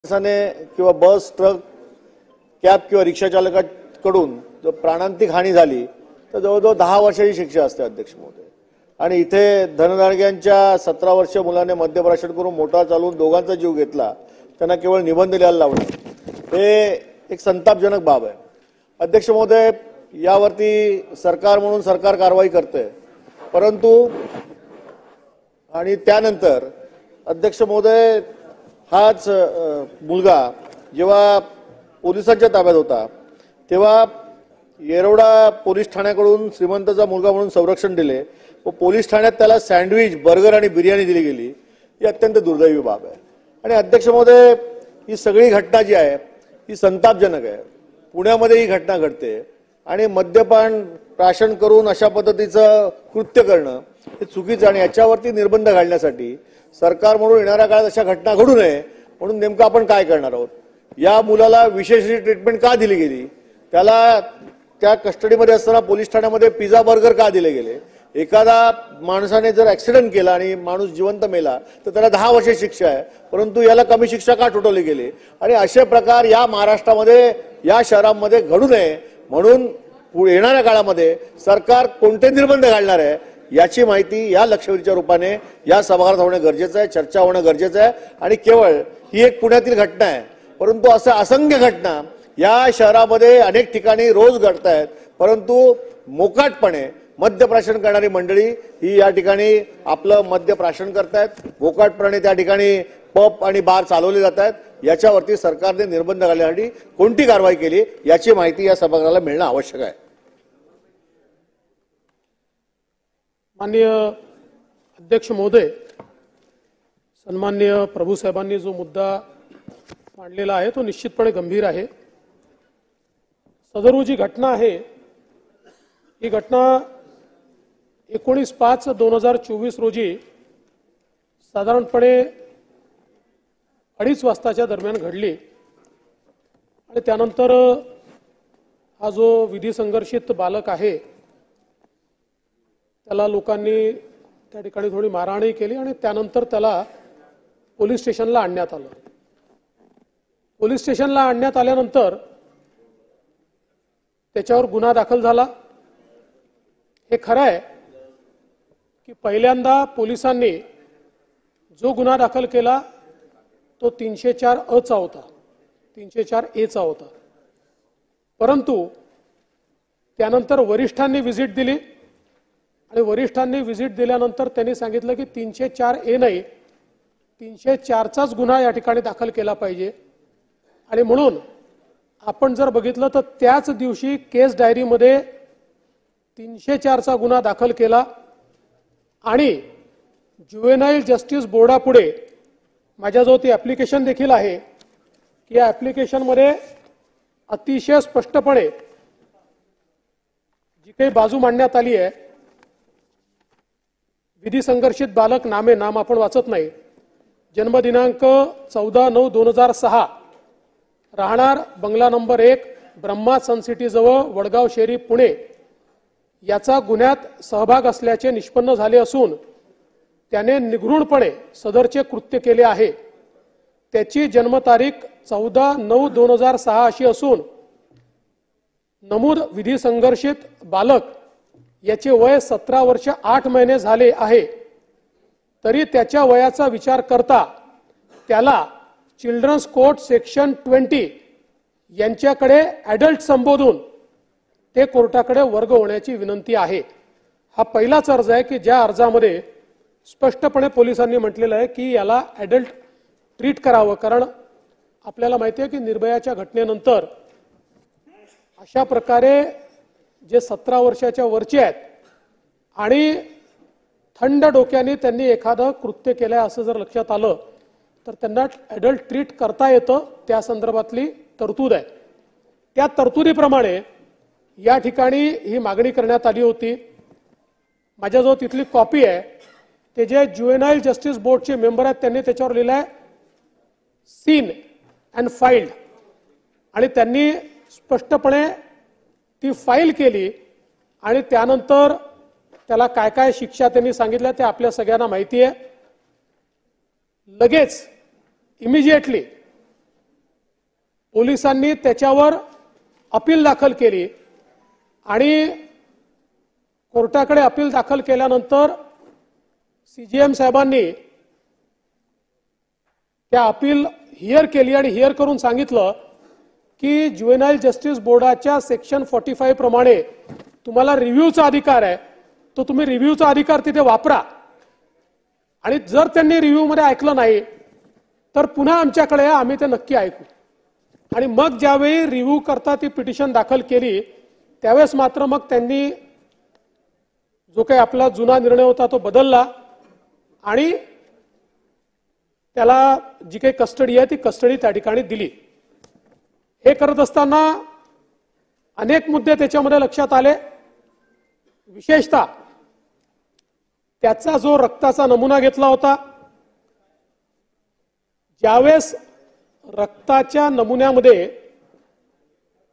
माणसाने किंवा bus truck cab किंवा रिक्षा चालकाकडून जर प्राणांतिक हानी झाली तर जवळजवळ 10 वर्षाची शिक्षा असते अध्यक्ष महोदय। आणि इथे धनदाडग्यांच्या 17 वर्षीय मुलाने मद्यप्राशन करून मोटार चालवून दोघांचा जीव घेतला, त्यांना केवळ निबंध लिहायला लावणं हे एक संतापजनक बाब आहे। अध्यक्ष महोदय, यावरती सरकार म्हणून सरकार कारवाई करते, परंतु आणि त्यानंतर अध्यक्ष महोदय हाच मुलगा जेव्हा पोलिसांच्या ताब्यात होता तेव्हा येरवडा पोलीस ठाण्याकडून श्रीमंतचा मुलगा म्हणून संरक्षण दिले व पोलीस ठाण्यात त्याला सँडविच, बर्गर आणि बिर्याणी दिली गेली। ही अत्यंत दुर्दैवी बाब आहे। आणि अध्यक्ष महोदय, ही सगळी घटना जी आहे ही संतापजनक आहे। पुण्यामध्ये ही घटना घडते आणि मद्यपान प्राशन करून अशा पद्धतीचं कृत्य करणं हे चुकीचं आणि याच्यावरती निर्बंध घालण्यासाठी सरकार म्हणून येणाऱ्या काळात अशा घटना घडू नये म्हणून नेमकं आपण काय करणार आहोत। या मुलाला विशेष ट्रीटमेंट का दिली गेली, त्याला त्या कस्टडीमध्ये असताना पोलीस ठाण्यामध्ये पिझ्झा बर्गर का दिले गेले। एखादा माणसाने जर ऍक्सिडेंट केला आणि माणूस जिवंत मेला तर त्याला 10 वर्षे शिक्षा आहे, परंतु याला कमी शिक्षा का ठोठवली गेली। आणि असे प्रकार या महाराष्ट्रामध्ये या शहरांमध्ये घडू नये म्हणून येणाऱ्या काळामध्ये सरकार कोणते निर्बंध घालणार आहे याची माहिती या लक्षवेधीच्या रूपाने या सभागृहात होणं गरजेचं आहे, चर्चा होणं गरजेचं आहे। आणि केवळ ही एक पुण्यातील घटना आहे, परंतु असं असंख्य घटना या शहरामध्ये अनेक ठिकाणी रोज घडत आहेत, परंतु मोकाटपणे मद्यप्राशन करणारी मंडळी ही या ठिकाणी आपलं मद्यप्राशन करतायत, मोकाटपणे त्या ठिकाणी पब आणि बार चालवले जात आहेत। याच्यावरती सरकारने निर्बंध घालण्यासाठी कोणती कारवाई केली याची माहिती या सभागृहाला मिळणं आवश्यक आहे। माननीय अध्यक्ष महोदय, सन्माननीय प्रभू साहेबांनी जो मुद्दा मांडलेला आहे तो निश्चितपणे गंभीर आहे। सदरू जी घटना आहे ही घटना 19/5/2024 रोजी साधारणपणे 2:30 वाजताच्या दरम्यान घडली आणि त्यानंतर हा जो विधी संघर्षित बालक आहे त्याला लोकांनी त्या ठिकाणी थोडी मारहाणही केली आणि त्यानंतर त्याला पोलीस स्टेशनला आणण्यात आलं। पोलीस स्टेशनला आणण्यात आल्यानंतर त्याच्यावर गुन्हा दाखल झाला। हे खरं आहे की पहिल्यांदा पोलिसांनी जो गुन्हा दाखल केला तो 304 चा होता, 304 ए चा होता, परंतु त्यानंतर वरिष्ठांनी व्हिजिट दिली आणि वरिष्ठांनी व्हिजिट दिल्यानंतर त्यांनी सांगितलं की 304 ए नाही 304 चाच गुन्हा या ठिकाणी दाखल केला पाहिजे। आणि म्हणून आपण जर बघितलं तर त्याच दिवशी केस डायरीमध्ये 304 चा गुन्हा दाखल केला आणि ज्युव्हेनाईल जस्टिस बोर्डापुढे माझ्याजवळ ती ॲप्लिकेशन देखील आहे की या ॲप्लिकेशनमध्ये अतिशय स्पष्टपणे जी काही बाजू मांडण्यात आली आहे, विधी संघर्षित बालक नाम आपण वाचत नाही, जन्मदिनांक 14/9/2006, राहणार बंगला नंबर 1, ब्रह्मा सनसिटी जवळ, वडगाव शेरी, पुणे याचा गुन्ह्यात सहभाग असल्याचे निष्पन्न झाले असून त्याने निगृढपणे सदरचे कृत्य केले आहे। त्याची जन्मतारीख 14/9/2006 अशी असून नमूद विधी संघर्षित बालक याचे वय 17 वर्ष 8 महिने झाले आहे, तरी त्याच्या वयाचा विचार करता त्याला चिल्ड्रन्स कोर्ट सेक्शन 20 यांच्याकडे ॲडल्ट संबोधून ते कोर्टाकडे वर्ग होण्याची विनंती आहे। हा पहिलाच अर्ज आहे की ज्या अर्जामध्ये स्पष्टपणे पोलिसांनी म्हटलेलं आहे की याला ॲडल्ट ट्रीट करावं, कारण आपल्याला माहिती आहे की निर्भयाच्या घटनेनंतर अशा प्रकारे जे 17 वर्षाच्या वरचे आहेत आणि थंड डोक्याने त्यांनी एखादं कृत्य केलंय असं जर लक्षात आलं तर त्यांना ॲडल्ट ट्रीट करता येतं, त्या संदर्भातली तरतूद आहे। त्या तरतुदीप्रमाणे या ठिकाणी ही मागणी करण्यात आली होती। माझ्याजवळ तिथली कॉपी आहे, ते जे ज्युव्हेनाईल जस्टिस बोर्डचे मेंबर आहेत त्यांनी त्याच्यावर लिहिलं आहे सीन अँड फाईल्ड आणि त्यांनी स्पष्टपणे ती फाईल केली आणि त्यानंतर त्याला काय काय शिक्षा त्यांनी सांगितल्या ते आपल्या सगळ्यांना माहिती आहे। लगेच इमिजिएटली पोलिसांनी त्याच्यावर अपील दाखल केली आणि कोर्टाकडे अपील दाखल केल्यानंतर सीजीएम साहेबांनी त्या अपील हिअर केली आणि हिअर करून सांगितलं की ज्युएनाईल जस्टिस बोर्डाच्या सेक्शन 45 प्रमाणे तुम्हाला रिव्ह्यूचा अधिकार आहे, तो तुम्ही रिव्ह्यूचा अधिकार तिथे वापरा आणि जर त्यांनी रिव्ह्यू मध्ये ऐकलं नाही तर पुन्हा आमच्याकडे या, आम्ही ते नक्की ऐकू. आणि मग ज्यावेळी रिव्ह्यू करता ती पिटिशन दाखल केली त्यावेळेस मात्र मग त्यांनी जो काही आपला जुना निर्णय होता तो बदलला आणि त्याला जी काही कस्टडी आहे ती कस्टडी त्या ठिकाणी दिली. हे करत असताना अनेक मुद्दे त्याच्यामध्ये लक्षात आले. विशेषतः त्याचा जो रक्ताचा नमुना घेतला होता, ज्यावेळेस रक्ताच्या नमुन्यामध्ये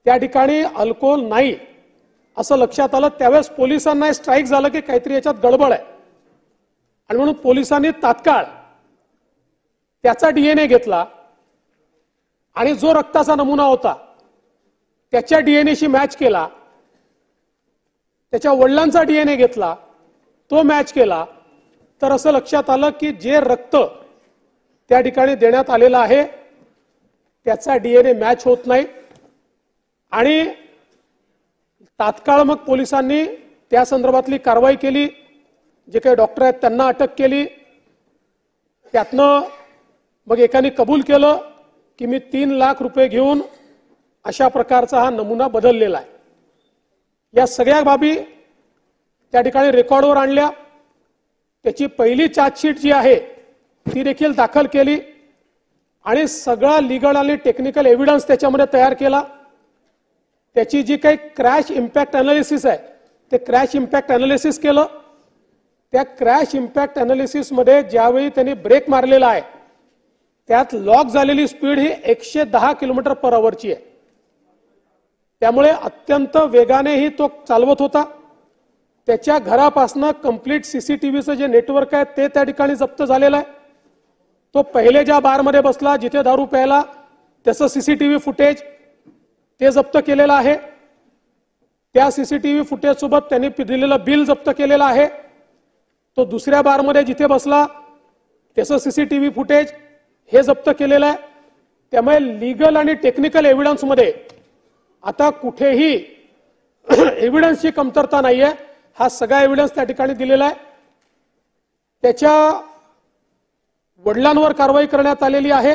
त्या ठिकाणी अल्कोहोल नाही असं लक्षात आलं त्यावेळेस पोलिसांना स्ट्राईक झालं की काहीतरी याच्यात गडबड आहे आणि म्हणून पोलिसांनी तात्काळ त्याचा डीएनए घेतला आणि जो रक्ताचा नमुना होता त्याच्या डीएनएशी मॅच केला, त्याच्या वडिलांचा डीएनए घेतला, तो मॅच केला, तर असं लक्षात आलं की जे रक्त त्या ठिकाणी देण्यात आलेलं आहे त्याचा डीएनए मॅच होत नाही आणि तात्काळ मग पोलिसांनी त्या संदर्भातली कारवाई केली. जे काही डॉक्टर आहेत त्यांना अटक केली. त्यातनं मग एकाने कबूल केलं की मी 3 लाख रुपये घेऊन अशा प्रकारचा हा नमुना बदललेला आहे. या सगळ्या बाबी त्या ठिकाणी रेकॉर्डवर आणल्या. त्याची पहिली चार्जशीट जी आहे ती देखील दाखल केली आणि सगळा लीगल आणि टेक्निकल एव्हिडन्स त्याच्यामध्ये तयार केला. त्याची जी काही क्रॅश इम्पॅक्ट अनालिसिस आहे ते क्रॅश इम्पॅक्ट अनालिसिस केलं. त्या क्रॅश इम्पॅक्ट अनालिसिस मध्ये ज्यावेळी त्यांनी ब्रेक मारलेला आहे त्यात लॉक झालेली स्पीड ही 110 किलोमीटर पर आवरची आहे. त्यामुळे अत्यंत वेगानेही तो चालवत होता. त्याच्या घरापासनं कंप्लीट सीसीटीव्हीचं जे नेटवर्क आहे ते त्या ठिकाणी जप्त झालेलं आहे. तो पहिले ज्या बारमध्ये बसला जिथे दारू प्यायला त्याचं सीसीटीव्ही फुटेज ते जप्त केलेलं आहे. त्या सीसीटीव्ही फुटेज सोबत त्यांनी दिलेलं बिल जप्त केलेलं आहे. तो दुसऱ्या बारमध्ये जिथे बसला त्याचं सीसीटीव्ही फुटेज हे जप्त केलेलं आहे. त्यामुळे लीगल आणि टेक्निकल एव्हिडन्स मध्ये आता कुठेही एव्हिडन्सची कमतरता नाहीये. हा सगळा एव्हिडन्स त्या ठिकाणी दिलेला आहे. त्याच्या वडिलांवर कारवाई करण्यात आलेली आहे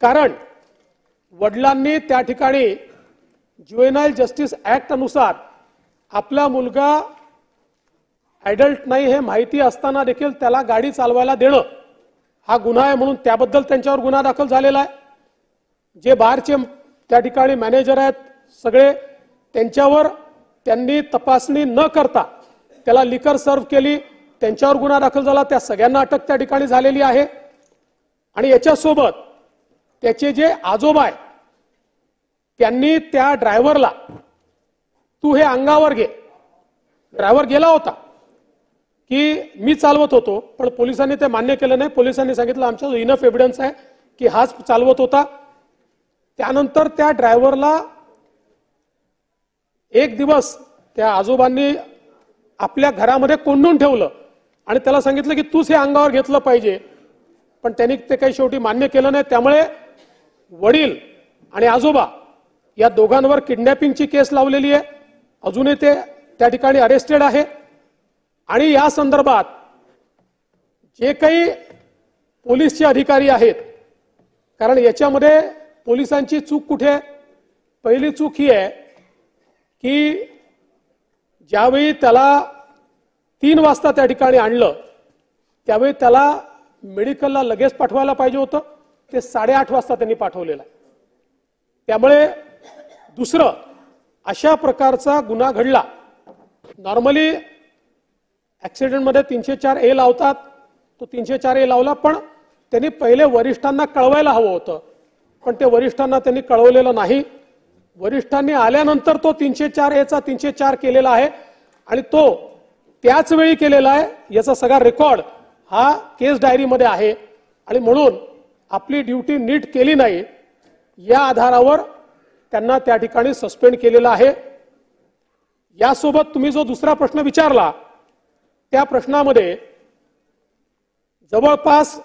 कारण वडिलांनी त्या ठिकाणी ज्युएनाईल जस्टिस ऍक्ट अनुसार आपला मुलगा ऍडल्ट नाही हे माहिती असताना देखील त्याला गाडी चालवायला देणं हा गुन्हा आहे म्हणून त्याबद्दल त्यांच्यावर गुन्हा दाखल झालेला आहे. जे बारचे त्या ठिकाणी मॅनेजर आहेत सगळे त्यांच्यावर त्यांनी तपासणी न करता त्याला लिकर सर्व्ह केली, त्यांच्यावर गुन्हा दाखल झाला. त्या सगळ्यांना अटक त्या ठिकाणी झालेली आहे. आणि याच्यासोबत त्याचे जे आजोबा आहे त्यांनी त्या ड्रायव्हरला तू हे अंगावर घे, ड्रायव्हर गेला होता की मी चालवत होतो पण पोलिसांनी ते मान्य केलं नाही. पोलिसांनी सांगितलं आमच्याजवळ इनफ एव्हिडन्स आहे की हाच चालवत होता. त्यानंतर त्या ड्रायव्हरला एक दिवस त्या आजोबांनी आपल्या घरामध्ये कोंडून ठेवलं आणि त्याला सांगितलं की तूच हे अंगावर घेतलं पाहिजे, पण त्यांनी ते काही शेवटी मान्य केलं नाही. त्यामुळे वडील आणि आजोबा या दोघांवर किडनॅपिंगची केस लावलेली आहे. अजूनही ते त्या ठिकाणी अरेस्टेड आहे. आणि या संदर्भात जे काही पोलीसचे अधिकारी आहेत, कारण याच्यामध्ये पोलिसांची चूक कुठे आहे? पहिली चूक ही आहे की ज्यावेळी त्याला 3 वाजता त्या ठिकाणी आणलं त्यावेळी त्याला मेडिकलला लगेच पाठवायला पाहिजे होतं, ते 8:30 वाजता त्यांनी पाठवलेलं आहे. त्यामुळे दुसरं अशा प्रकारचा गुन्हा घडला. नॉर्मली ऍक्सिडेंटमध्ये 304A लावतात, तो 304A लावला, पण त्यांनी पहिले वरिष्ठांना कळवायला हवं होतं, पण ते वरिष्ठांना त्यांनी कळवलेलं नाही. वरिष्ठांनी आल्यानंतर तो 304A चा 304 केलेला आहे आणि तो त्याच वेळी केलेला आहे. याचा सगळा रेकॉर्ड हा केस डायरीमध्ये आहे आणि म्हणून आपली ड्युटी नीट केली नाही या आधारावर त्यांना त्या ठिकाणी सस्पेंड केलेलं आहे. यासोबत तुम्ही जो दुसरा प्रश्न विचारला त्या प्रश्नामध्ये जवळपास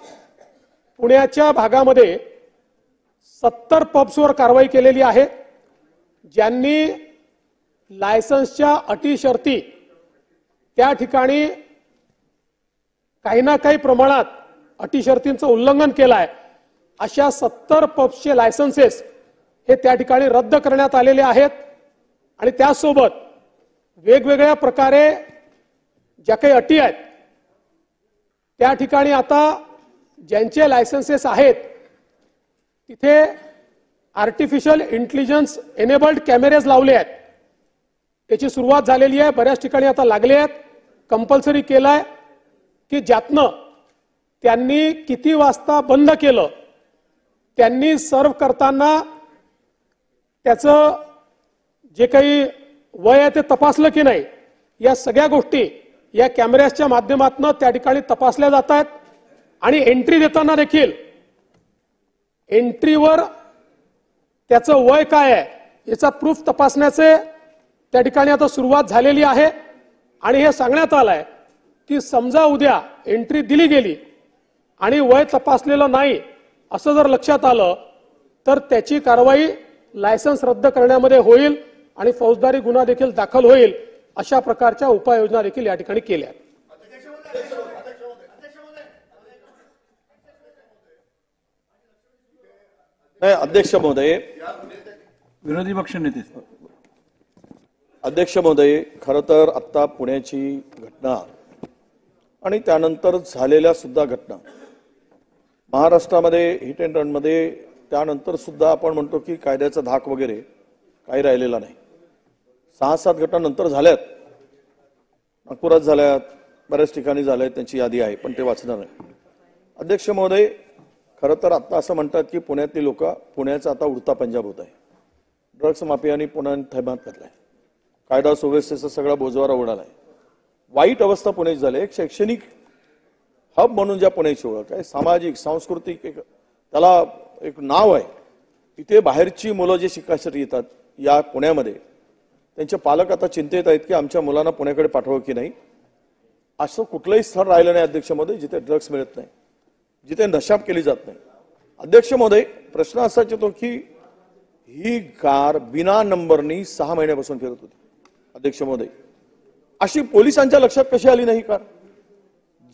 पुण्याच्या भागामध्ये 70 पब्सवर कारवाई केलेली आहे. ज्यांनी लायसन्सच्या अटी शर्ती त्या ठिकाणी काही ना काही प्रमाणात अटी शर्तींचं उल्लंघन केलं आहे, अशा 70 पब्सचे लायसन्सेस हे त्या ठिकाणी रद्द करण्यात आलेले आहेत. आणि त्यासोबत वेगवेगळ्या प्रकारे ज्या काही अटी आहेत त्या ठिकाणी आता ज्यांचे लायसन्सेस आहेत तिथे आर्टिफिशियल इंटेलिजन्स एनेबल्ड कॅमेरेज लावले आहेत. त्याची सुरुवात झालेली आहे, बऱ्याच ठिकाणी आता लागले आहेत. कंपल्सरी केलंय की ज्यातनं त्यांनी किती वाजता बंद केलं, त्यांनी सर्व करताना त्याचं जे काही वय आहे ते तपासलं की नाही, या सगळ्या गोष्टी या कॅमेऱ्याच्या माध्यमातून त्या ठिकाणी तपासल्या जात आहेत. आणि एंट्री देताना देखील एंट्रीवर त्याचं वय काय आहे याचा प्रूफ तपासण्याचे त्या ठिकाणी आता सुरुवात झालेली आहे. आणि हे सांगण्यात आलंय की समजा उद्या एंट्री दिली गेली आणि वय तपासलेलं नाही असं जर लक्षात आलं तर त्याची कारवाई लायसन्स रद्द करण्यामध्ये होईल आणि फौजदारी गुन्हा देखील दाखल होईल. अशा प्रकारच्या उपाययोजना देखील या ठिकाणी केल्या आहेत. नाही अध्यक्ष महोदय, विरोधी पक्ष नेते अध्यक्ष महोदय, खरं तर आता पुण्याची घटना आणि त्यानंतर झालेल्या सुद्धा घटना महाराष्ट्रामध्ये हिट अँड रन मध्ये त्यानंतर सुद्धा आपण म्हणतो की कायद्याचा धाक वगैरे काही राहिलेला नाही. 6-7 घटना नंतर झाल्यात, नागपुरात झाल्यात, बऱ्याच ठिकाणी झाल्यात, त्यांची यादी आहे पण ते वाचणार नाही. अध्यक्ष महोदय, खरं तर आता असं म्हणतात की पुण्यातली लोक पुण्याचा आता उडता पंजाब होत आहे. ड्रग्स माफियांनी पुण्यात थैमान घातलाय, कायदा सुव्यवस्थेचा सगळा बोजवारा उडालाय, वाईट अवस्था पुण्याची झाली. एक शैक्षणिक हब म्हणून ज्या पुण्याची ओळख आहे, सामाजिक सांस्कृतिक त्याला एक नाव आहे. इथे बाहेरची मुलं जे शिकायसाठी येतात या पुण्यामध्ये, त्यांचे पालक आता चिंतेत आहेत की आमच्या मुलांना पुण्याकडे पाठवावं की नाही. असं कुठलंही स्थळ राहिलं नाही अध्यक्ष महोदय जिथे ड्रग्स मिळत नाही, जिथे नशा केली जात नाही. अध्यक्ष महोदय, प्रश्न असाच येतो की ही कार बिना नंबरनी 6 महिन्यापासून फिरत होती. अध्यक्ष महोदय, अशी पोलिसांच्या लक्षात कशी आली नाही कार?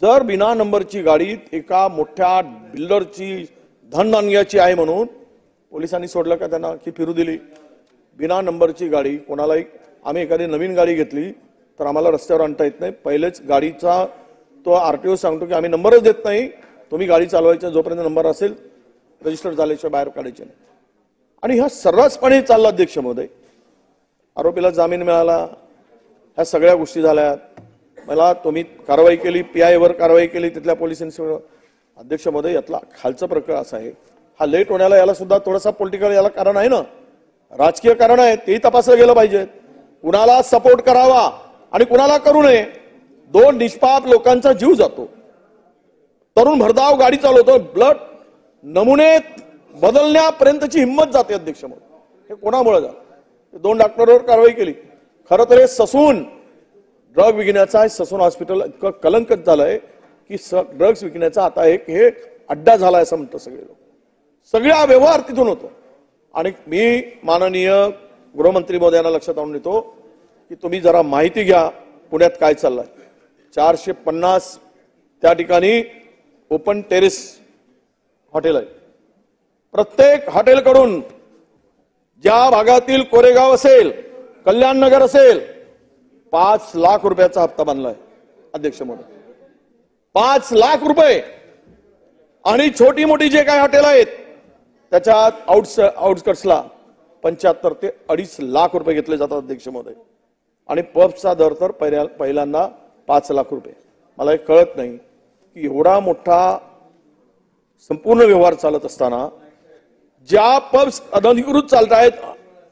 जर बिना नंबरची गाडी एका मोठ्या बिल्डरची धनधान्याची आहे म्हणून पोलिसांनी सोडलं का त्यांना, की फिरू दिली? बिना नंबरची गाडी कोणालाही, आम्ही एखादी नवीन गाडी घेतली तर आम्हाला रस्त्यावर आणता येत नाही. पहिलेच गाडीचा तो आरटीओ सांगतो की आम्ही नंबरच देत नाही, तुम्ही गाडी चालवायचा, जोपर्यंत नंबर असेल रजिस्टर झाल्याशिवाय बाहेर काढायचे नाही. आणि हा सर्रासपणे चालला अध्यक्ष महोदय. आरोपीला जामीन मिळाला, ह्या सगळ्या गोष्टी झाल्या. मला तुम्ही कारवाई केली, PI वर कारवाई केली तिथल्या पोलिसांनी. अध्यक्ष महोदय, यातला खालचा प्रकार असा आहे, हा लेट होण्याला याला सुद्धा थोडासा पॉलिटिकल याला कारण आहे ना, राजकीय कारण आहे, तेही तपासलं गेलं पाहिजे. कुणाला सपोर्ट करावा आणि कुणाला करू नये, 2 निष्पाप लोकांचा जीव जातो. तरुण भरधाव गाडी चालवतो, ब्लड नमुने बदलण्यापर्यंतची हिंमत जाते. अध्यक्ष महोदय, हे कोणामुळे झालं? 2 डॉक्टरवर कारवाई केली. खरं तर हे ससून ड्रग विकण्याचा, ससून हॉस्पिटल इतकं कलंकित झालंय की ड्रग्स विकण्याचा आता एक हे अड्डा झालाय असं म्हणतात सगळे लोक. सगळा व्यवहार तिथून होतो. आणि मी माननीय गृहमंत्री महोदयांना लक्षात आणून देतो की तुम्ही जरा माहिती घ्या पुण्यात काय चाललंय. 450 त्या ठिकाणी ओपन टेरेस हॉटेल आहे. प्रत्येक हॉटेलकडून ज्या भागातील कोरेगाव असेल, कल्याण नगर असेल, 5 लाख रुपयाचा हप्ता बांधलाय अध्यक्ष महोदय. 5 लाख रुपये. आणि छोटी मोठी जे काही हॉटेल आहेत त्याच्यात आउटस्कट्सला 75 ते 2.5 लाख रुपये घेतले जातात अध्यक्ष महोदय. आणि पबचा दर तर पहिल्यांदा 5 लाख रुपये. मला हे कळत नाही की एवढा मोठा संपूर्ण व्यवहार चालत असताना ज्या पब्स अनधिकृत चालत आहेत,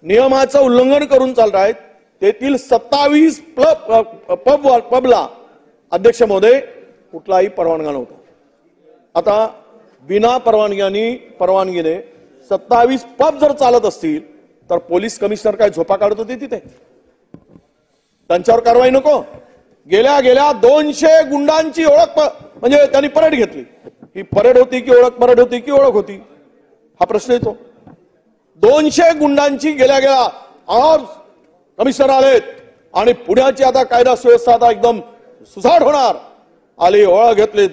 नियमाचं उल्लंघन करून चालत आहेत, तेथील 27 पबला अध्यक्ष महोदय कुठलाही परवानगा नव्हता. आता बिना परवानगीने 27 पब जर चालत असतील तर पोलीस कमिशनर काय झोपा काढत होते तिथे? त्यांच्यावर कारवाई नको? गेल्या 200 गुंडांची ओळख म्हणजे त्यांनी परेड घेतली. ही परेड होती की ओळख? परेड होती की ओळख होती? हा प्रश्न येतो. 200 गुंडांची गेल्या आज कमिशनर आलेत आणि पुण्याची आता कायदा सुव्यवस्था आता एकदम सुसाट होणार. आली, ओळख घेतली,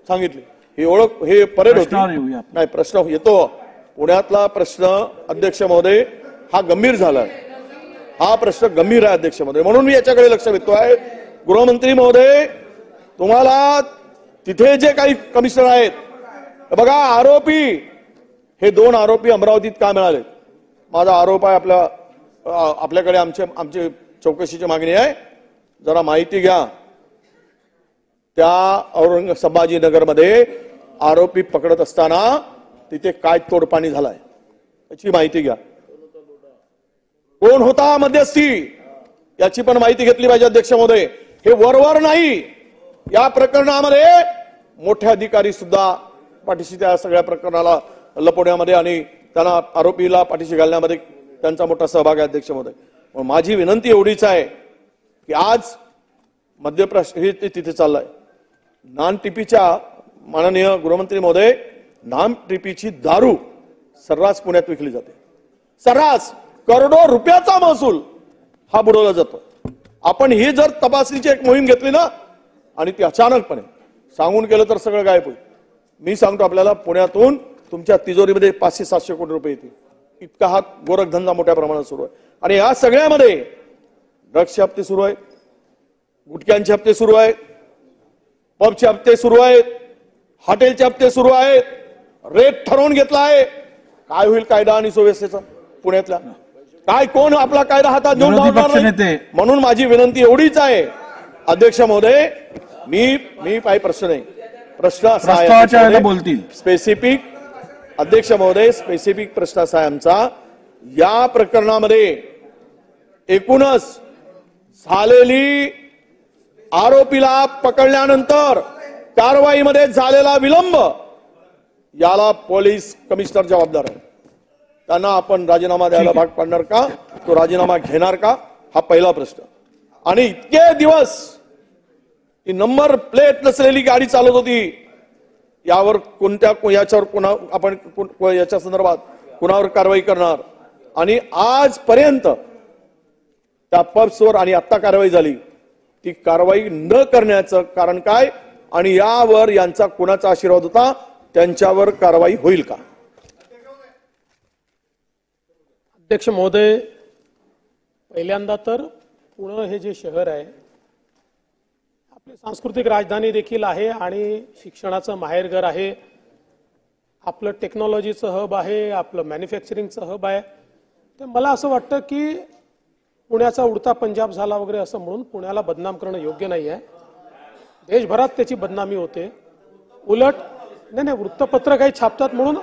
सांगितली. ही ओळख, हे परेड होती? प्रश्नावर येऊया. नाही, प्रश्न येतो. पुण्यातला प्रश्न अध्यक्ष महोदय हा गंभीर झाला. हा प्रश्न गंभीर आहे अध्यक्ष महोदय, म्हणून मी याच्याकडे लक्ष देतोय. गृहमंत्री महोदय, तुम्हाला तिथे जे काही कमिशनर आहेत, बघा आरोपी, हे 2 आरोपी अमरावतीत का मिळाले? माझा आरोप आहे, आपल्याकडे आमची चौकशीची मागणी आहे. जरा माहिती घ्या. त्या संभाजीनगरमध्ये आरोपी पकडत असताना तिथे काय तोडपाणी झालाय याची माहिती घ्या. कोण होता मध्यस्थी याची पण माहिती घेतली पाहिजे अध्यक्ष महोदय. हे वरवर नाही, या प्रकरणामध्ये मोठे अधिकारी सुद्धा पाठीशी, त्या सगळ्या प्रकरणाला लपवण्यामध्ये आणि त्यांना आरोपीला पाठीशी घालण्यामध्ये त्यांचा मोठा सहभाग आहे अध्यक्ष महोदय. माझी विनंती एवढीच आहे की आज मध्यप्रदेश हे तिथे चाललंय. नॉन टीपीच्या, माननीय गृहमंत्री महोदय, नॉन टीपीची दारू सर्रास पुण्यात विकली जाते. सर्रास करोडो रुपयाचा महसूल हा बुडवला जातो. आपण ही जर तपासणीची एक मोहीम घेतली ना आणि ती अचानकपणे सांगून केलं तर सगळं गायब होईल. मी सांगतो आपल्याला, पुण्यातून तुमच्या तिजोरीमध्ये 500-700 कोटी रुपये येतील. इतका हा गोरखधंदा मोठ्या प्रमाणात सुरू आहे. आणि या सगळ्यामध्ये ड्रग्सचे हप्ते सुरू आहेत, गुटख्यांचे हप्ते सुरू आहेत, पबचे हप्ते सुरू आहेत, हॉटेलचे हप्ते सुरू आहेत, रेट ठरवून घेतला आहे. काय होईल कायदा आणि सुव्यवस्थेचा पुण्यातला? काय, कोण आपला कायदा हातात घेऊन जाणार नाही? म्हणून माझी विनंती एवढीच आहे अध्यक्ष महोदय, मी काही प्रश्न नाही, प्रश्न असा आहे बोलतील स्पेसिफिक, अध्यक्ष महोदय, स्पेसिफिक प्रश्न असा आहे आमचा, या प्रकरणामध्ये एकूणच झालेली आरोपीला पकडल्यानंतर कारवाईमध्ये झालेला विलंब, याला पोलीस कमिशनर जबाबदार आहे. त्यांना आपण राजीनामा द्यायला भाग पाडणार का? तो राजीनामा घेणार का? हा पहिला प्रश्न. आणि इतके दिवस ही नंबर प्लेट नसलेली गाडी चालत होती, यावर याच्यावर आपण याच्या संदर्भात कुणावर कारवाई करणार? आणि आजपर्यंत त्या पब्सवर आणि आता कारवाई झाली, ती कारवाई न करण्याचं कारण काय? आणि यावर यांचा कुणाचा आशीर्वाद होता? त्यांच्यावर कारवाई होईल का? अध्यक्ष महोदय, पहिल्यांदा तर पुणे हे जे शहर आहे आपली सांस्कृतिक राजधानी देखील आहे आणि शिक्षणाचं माहेरघर आहे, आपलं टेक्नॉलॉजीचं हब आहे, आपलं मॅन्युफॅक्चरिंगचं हब आहे. तर मला असं वाटतं की पुण्याचा उडता पंजाब झाला वगैरे असं म्हणून पुण्याला बदनाम करणं योग्य नाही आहे. देशभरात त्याची बदनामी होते. उलट नाही, वृत्तपत्र काही छापतात म्हणून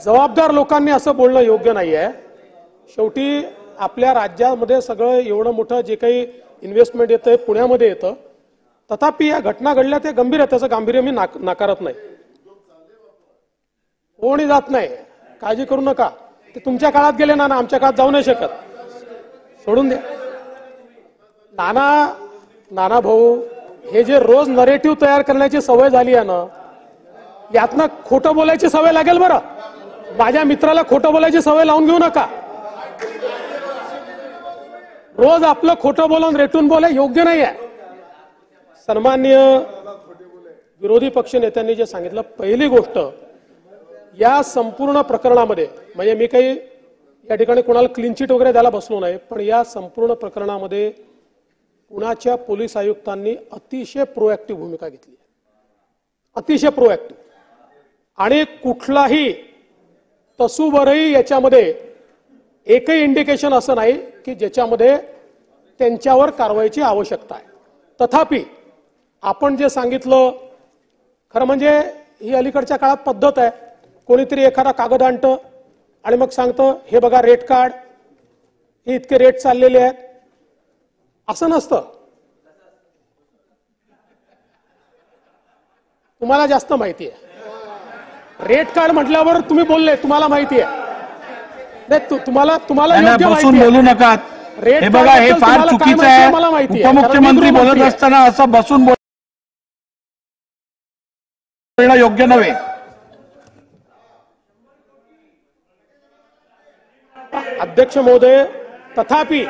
जबाबदार लोकांनी असं बोलणं योग्य नाही आहे. शेवटी आपल्या राज्यामध्ये सगळं एवढं मोठं जे काही इन्व्हेस्टमेंट येतं पुण्यामध्ये येतं, तथापि या घटना घडल्या ते गंभीर आहे, त्याचं गांभीर्य मी नाकारत नाही. कोणी जात नाही, काळजी करू नका. ते तुमच्या काळात गेले ना, आमच्या काळात जाऊ नाही शकत, सोडून द्या. नाना भाऊ, हे जे रोज नरेटिव्ह तयार करण्याची सवय झाली आहे ना, यातनं खोटं बोलायची सवय लागेल. बरं, माझ्या मित्राला खोटं बोलायची सवय लावून घेऊ नका. रोज आपलं खोटं बोलून रेटून बोला योग्य नाही आहे. सन्माननीय विरोधी पक्ष नेत्यांनी जे सांगितलं, पहिली गोष्ट या संपूर्ण प्रकरणामध्ये, म्हणजे मी काही या ठिकाणी कोणाला क्लीन चिट वगैरे द्यायला बसलो नाही, पण या संपूर्ण प्रकरणामध्ये पुण्याच्या पोलीस आयुक्तांनी अतिशय प्रोएक्टिव्ह भूमिका घेतली, अतिशय प्रोएक्टिव्ह. आणि कुठलाही तसूभरही याच्यामध्ये एकही इंडिकेशन असं नाही की ज्याच्यामध्ये त्यांच्यावर कारवाईची आवश्यकता आहे. तथापि आपण जे सांगितलं, खरं म्हणजे ही अलीकडच्या काळात पद्धत आहे, कोणीतरी एखादा कागद आणतं आणि मग सांगतं हे बघा रेट कार्ड, हे इतके रेट चाललेले आहेत. असं नसतं. तुम्हाला जास्त माहिती आहे. रेट कार्ड म्हटल्यावर तुम्ही बोलले, तुम्हाला माहिती आहे. नाही, तुम्हाला त्यांना योग्य बसून माहिती बोलू आहे. नका. रेड हे बघा, हे कार्डबद्दल फार तुम्हाला काय चुकीचं माहिती आहे आहे. मला माहिती आहे. उपमुख्यमंत्री कारण मी बोलत गृहमंत्री असताना असं बसून बोलणं योग्य नव्हे. अध्यक्ष महोदय, तथापि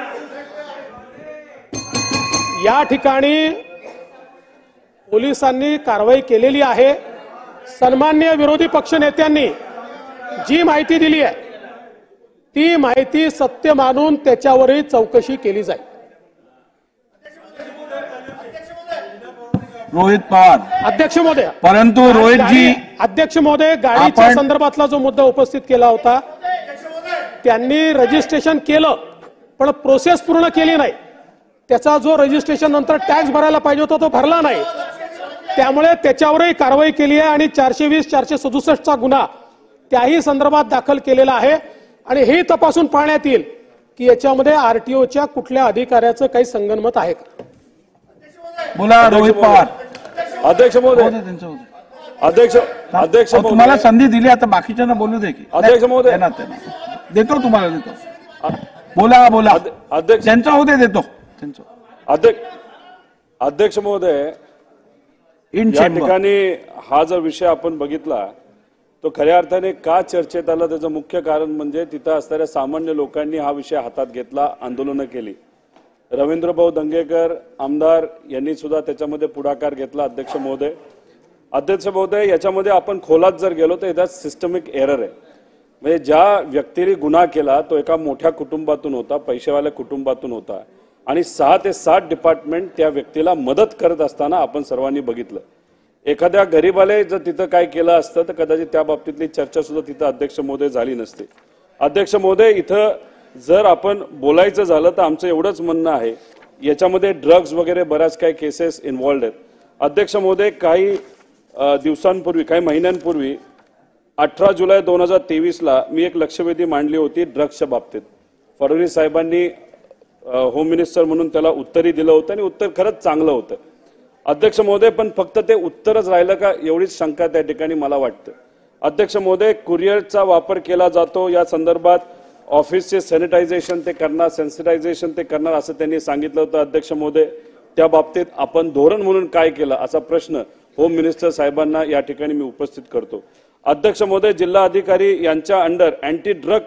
या ठिकाणी पोलिसांनी कारवाई केलेली आहे. सन्माननीय विरोधी पक्षनेत्यांनी जी माहिती दिली आहे ती माहिती सत्य मानून त्याच्यावरही चौकशी केली जाईल. रोहित पवार. अध्यक्ष महोदय, परंतु रोहितजी, अध्यक्ष महोदय, गाडीच्या आपण- संदर्भातला जो मुद्दा उपस्थित केला होता त्यांनी रजिस्ट्रेशन केलं पण प्रोसेस पूर्ण केली नाही. त्याचा जो रजिस्ट्रेशन नंतर टॅक्स भरायला पाहिजे होता तो भरला नाही. त्यामुळे त्याच्यावरही कारवाई केली आहे आणि 420 467 गुन्हा त्याही संदर्भात दाखल केलेला आहे आणि हे तपासून पाहण्यात येईल की याच्यामध्ये आरटीओच्या कुठल्या अधिकाऱ्याचं काही संगनमत आहे का. बोला रोहित पवार. अध्यक्ष महोदय, त्यांचं होतं. अध्यक्ष अहो, तुम्हाला महोदय, संधी दिली, आता बाकीच्यांना बोलू दे की. अध्यक्ष महोदय. देणार. देतो तुम्हाला, देतो. बोला. अध्यक्ष त्यांचं होते, देतो त्यांचं. अध्यक्ष महोदय, इन या चेंबर. ठिकाणी हा जर विषय आपण बघितला तो खऱ्या अर्थाने का चर्चेत आला त्याचं मुख्य कारण म्हणजे तिथं असणाऱ्या सामान्य लोकांनी हा विषय हातात घेतला, आंदोलनं केली. रवींद्रभाऊ दंगेकर आमदार यांनी सुद्धा त्याच्यामध्ये पुढाकार घेतला. अध्यक्ष महोदय, याच्यामध्ये आपण खोलात जर गेलो तर याच्यात सिस्टमिक एरर आहे. म्हणजे ज्या व्यक्तीने गुन्हा केला तो एका मोठ्या कुटुंबातून होता, पैसेवाल्या कुटुंबातून होता आणि 6 ते 7 डिपार्टमेंट त्या व्यक्तीला मदत करत असताना आपण सर्वांनी बघितलं. एखाद्या गरीबाले जर तिथं काय केलं असतं तर कदाचित त्या बाबतीतली चर्चा सुद्धा तिथं अध्यक्ष महोदय झाली नसते. अध्यक्ष महोदय, इथं जर आपण बोलायचं झालं तर आमचं एवढंच म्हणणं आहे, याच्यामध्ये ड्रग्ज वगैरे बऱ्याच काही केसेस इन्व्हॉल्ड आहेत. अध्यक्ष महोदय, काही दिवसांपूर्वी, काही महिन्यांपूर्वी 18 जुलै 2023ला मी एक लक्षवेधी मांडली होती ड्रग्सच्या बाबतीत. फडणवीस साहेबांनी होम मिनिस्टर म्हणून त्याला उत्तरही दिलं होतं आणि उत्तर खरंच चांगलं होतं. अध्यक्ष महोदय, पण फक्त ते उत्तरच राहिलं का एवढीच शंका त्या ठिकाणी मला वाटतं. अध्यक्ष महोदय, कुरिअरचा वापर केला जातो, या संदर्भात ऑफिसचे सॅनिटायझेशन ते करणार, सेन्सिटायझेशन ते करणार असं त्यांनी सांगितलं होतं. अध्यक्ष महोदय, त्या बाबतीत आपण धोरण म्हणून काय केलं असा प्रश्न होम मिनिस्टर साहेबांना या ठिकाणी मी उपस्थित करतो. अध्यक्ष महोदय, जिल्हा अधिकारी यांच्या under anti drug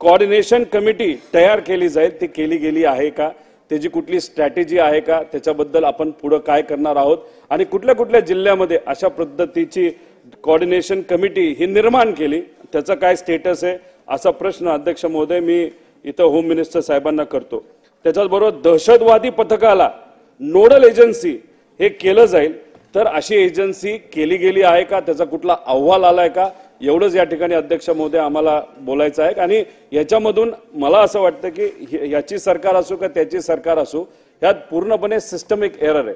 coordination committee तयार केली जाईल, ती केली गेली आहे का, त्याची कुठली स्ट्रॅटेजी आहे का, त्याच्याबद्दल आपण पुढे काय करणार आहोत आणि कुठल्या कुठल्या जिल्ह्यामध्ये अशा पद्धतीची कोऑर्डिनेशन कमिटी ही निर्माण केली, त्याचा काय स्टेटस आहे असा प्रश्न अध्यक्ष महोदय मी इथं होम मिनिस्टर साहेबांना करतो. त्याच्याबरोबर दहशतवादी पथकाला नोडल एजन्सी हे केलं जाईल, तर अशी एजन्सी केली गेली आहे का, त्याचा कुठला अहवाल आलाय का, एवढंच या ठिकाणी अध्यक्ष महोदय आम्हाला बोलायचं आहे. आणि याच्यामधून मला असं वाटतं की याची सरकार असो का त्याची सरकार असो, यात पूर्णपणे सिस्टमिक एरर आहे.